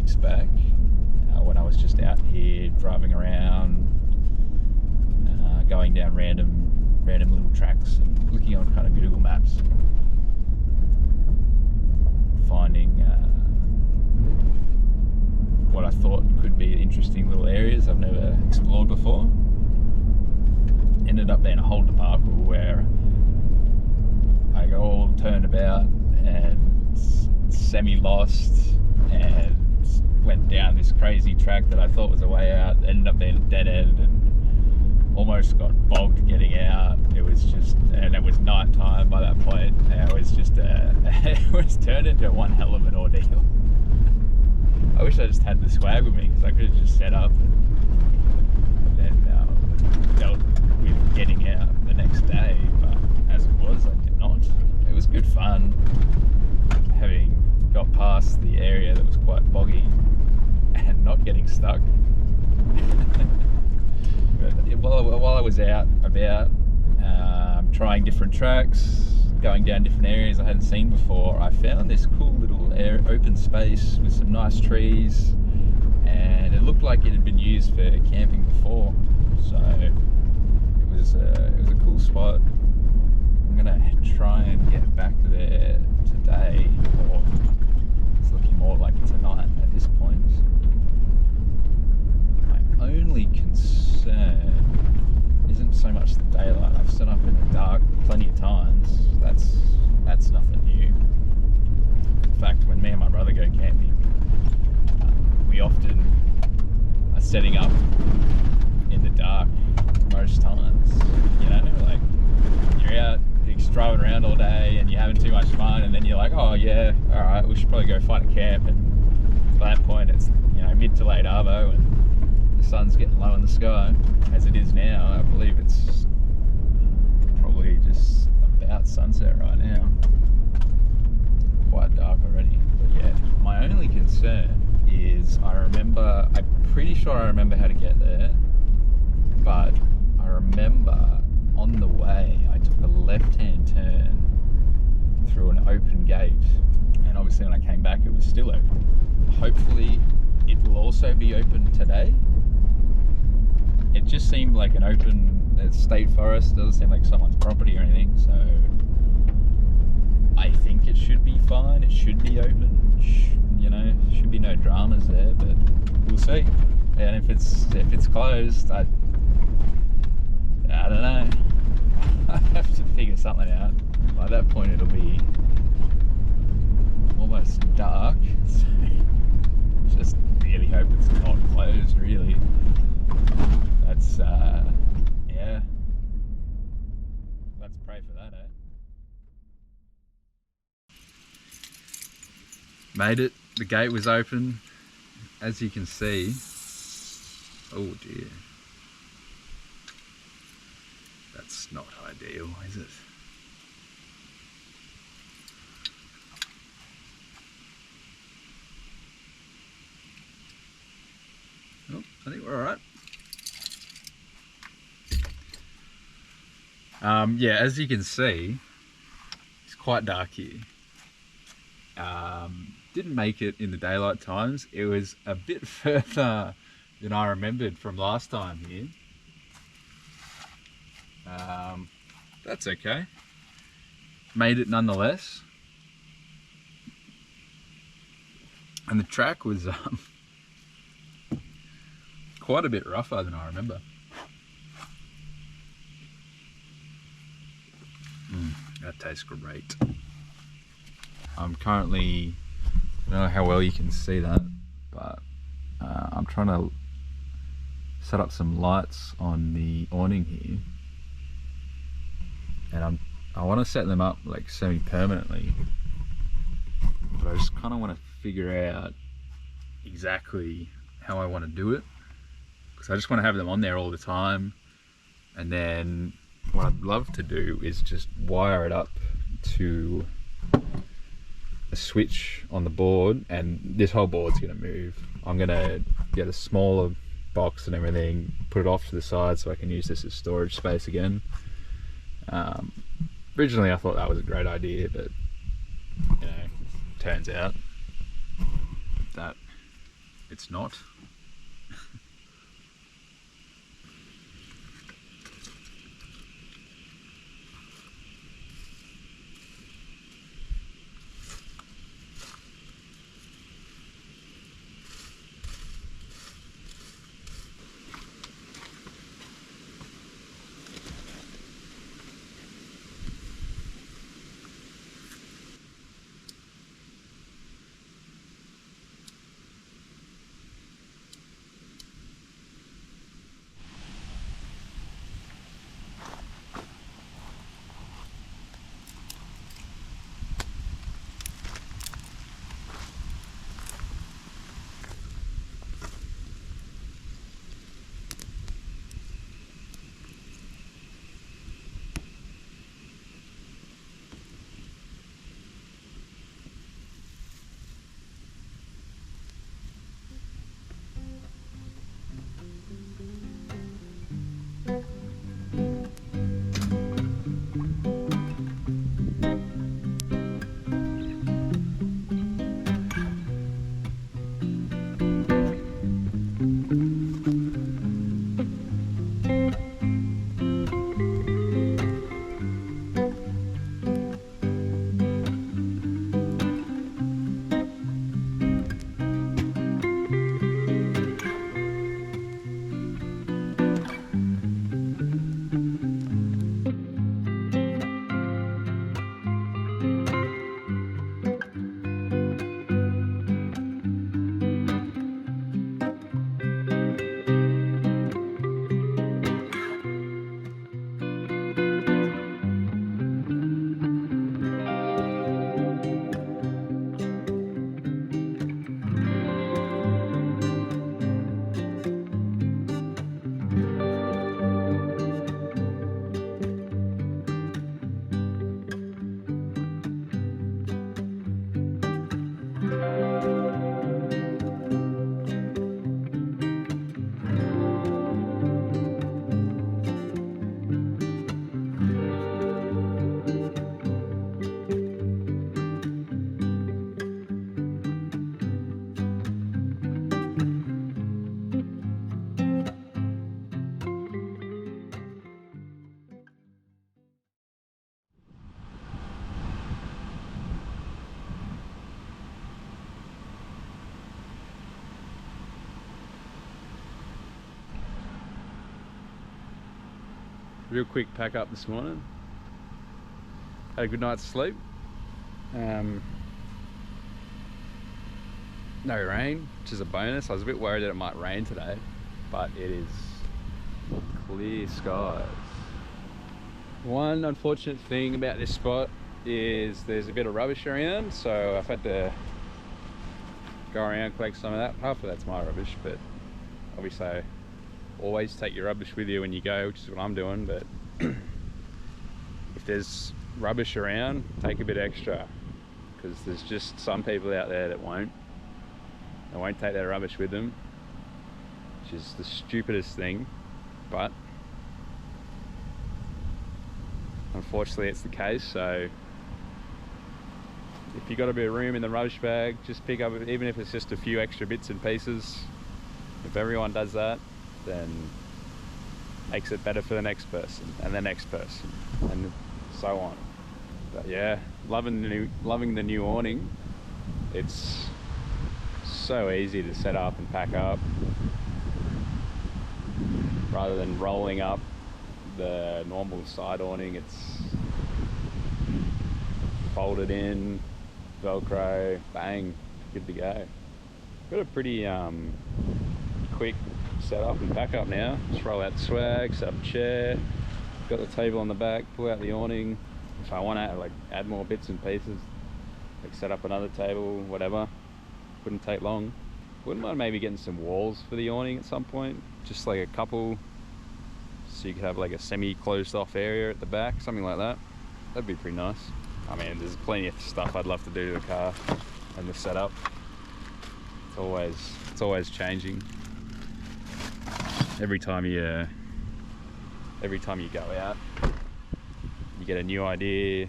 weeks back when I was just out here driving around, going down random little tracks and looking on kind of Google Maps, finding what I thought could be interesting little areas I've never explored before. Ended up being a whole debacle where I got all turned about and semi-lost and went down this crazy track that I thought was a way out. Ended up being a dead end and almost got bogged getting out. It was just, and it was night time by that point. It was just it was turned into one hell of an ordeal. I wish I just had the swag with me, because I could have just set up and then dealt with getting out the next day, but as it was, I did not. It was good fun, having got past the area that was quite boggy and not getting stuck. But while I was out about trying different tracks, going down different areas I hadn't seen before, I found this cool little open space with some nice trees, and it looked like it had been used for camping before, so it was a cool spot. I'm gonna try and get back there today, or it's looking more like tonight at this point. My only concern isn't so much the daylight. I've set up in the dark plenty of times. That's nothing new. In fact, when me and my brother go camping, we often are setting up in the dark most times. You know, like you're out driving around all day and you're having too much fun, and then you're like, oh yeah, all right, we should probably go find a camp. And by that point, it's, you know, mid to late arvo, and the sun's getting low in the sky, as it is now. I believe it's probably just about sunset right now. Quite dark already. But yeah, my only concern is I'm pretty sure I remember how to get there, but I remember on the way I took a left-hand turn through an open gate, and obviously when I came back it was still open. Hopefully it will also be open today. It just seemed like an open state forest. It doesn't seem like someone's property or anything, so I think it should be fine. It should be open. You know, should be no dramas there, but we'll see. And if it's closed, I don't know. I have to figure something out. By that point, it'll be almost dark. So just really hope it's not closed. Really, that's yeah. Let's pray for that, eh? Made it. The gate was open, as you can see. Oh dear. That's not ideal, is it? Oh, I think we're all right. Yeah, as you can see, it's quite dark here. Didn't make it in the daylight times. It was a bit further than I remembered from last time here. That's okay. Made it nonetheless. And the track was quite a bit rougher than I remember. That tastes great. I'm currently, I don't know how well you can see that, but I'm trying to set up some lights on the awning here, and I want to set them up like semi-permanently, but I just kind of want to figure out exactly how I want to do it, because I just want to have them on there all the time. And then what I'd love to do is just wire it up to a switch on the board, and this whole board's going to move. I'm going to get a smaller box and everything, put it off to the side so I can use this as storage space again. Originally I thought that was a great idea, but you know, turns out that it's not. Real quick pack up this morning. Had a good night's sleep. No rain, which is a bonus. I was a bit worried that it might rain today, but it is clear skies. One unfortunate thing about this spot is there's a bit of rubbish around, so I've had to go around, collect some of that. Half of that's my rubbish, but obviously always take your rubbish with you when you go, which is what I'm doing. But if there's rubbish around, take a bit extra, because there's just some people out there that won't. They won't take their rubbish with them, which is the stupidest thing, but unfortunately it's the case. So if you got a bit of room in the rubbish bag, just pick up, even if it's just a few extra bits and pieces. If everyone does that, then makes it better for the next person and the next person and so on. But yeah, loving the new awning. It's so easy to set up and pack up rather than rolling up the normal side awning. It's folded in, Velcro, bang, good to go. Got a pretty quick set up and pack up now. Just roll out the swag, set up a chair, got the table on the back, pull out the awning. If I want to like add more bits and pieces, like set up another table, whatever, wouldn't take long. Wouldn't mind maybe getting some walls for the awning at some point, just like a couple, so you could have like a semi-closed off area at the back, something like that. That'd be pretty nice. I mean, there's plenty of stuff I'd love to do to the car and the setup. It's always changing. Every time you go out, you get a new idea.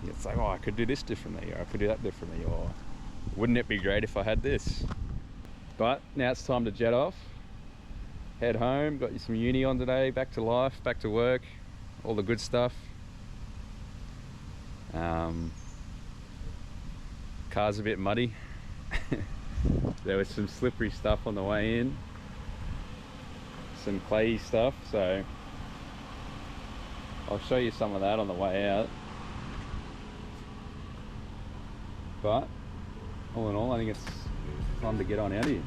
It's like, oh, I could do this differently, or I could do that differently, or wouldn't it be great if I had this? But now it's time to jet off, head home. Got you some uni on today, back to life, back to work, all the good stuff. Car's a bit muddy. There was some slippery stuff on the way in, some clayey stuff, so I'll show you some of that on the way out. But all in all, I think it's time to get on out of here.